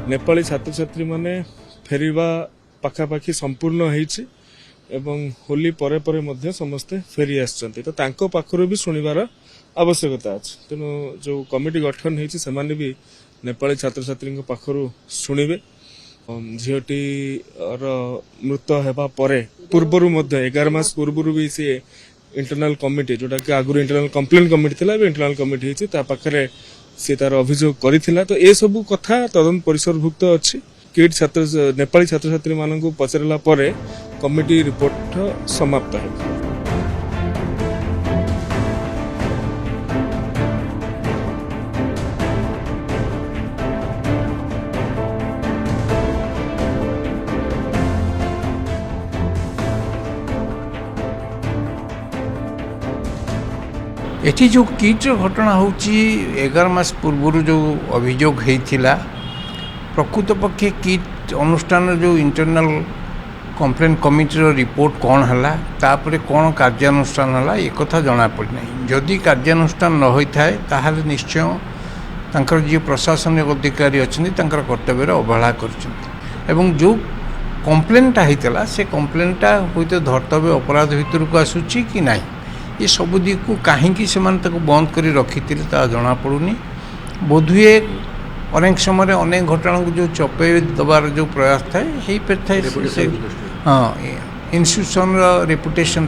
नेपाली छात्र छात्री माने फेरिबा पाखापाखि संपूर्ण होईछि एवं होली परे परे मध्य समस्ते फेरी आछन्ति तो तांको पाखरु भी सुनिबार आवश्यकता अछि तेनु जो कमिटी गठन होईछि सेमाने भी नेपाली छात्र छात्री पाखरु शुणिबे झीटी मृत हेबा परे पूर्वरु मध्य 11 मास पूर्वरु भी से इंटरनल कमिटी जोटा कि आगुरी इंटरनल कंप्लेंट कमिटी थिला इंटरनल कमिटी होईछि ता पाखरे से तार अभियोग करिथिला तो ए सब कथा तदन परिसरभुक्त अछि किट छात्र नेपाली छात्र छात्री मानकु पचरला परे कमिटी रिपोर्ट समाप्त है। एठी जो किट घटना होची 11 मास पूर्व जो अभियोग होता प्रकृत पक्षे किट अनुष्ठान जो इंटरनल कंप्लेंट कमिटी रिपोर्ट कौन है तापर कौन कार्यानुष्ठान है एक कथा जना पड़ना जदि कार्यानुष्ठान न होता है ताहले निश्चय तांकर जो प्रशासनिक अधिकारी अच्छा कर्तव्य अवहेला कर जो कंप्लेंटा होता से कंप्लेंटा हूँ तो धर्तव्य अपराध भितर को आसूची कि नहीं ये सब दिग को कहीं से बंद कर रखी जना पड़ूनी बोधहुए अनेक समय अनेक घटना को जो चपे दबार जो प्रयास थाए हाँ इंस्टीट्यूशन रेपुटेशन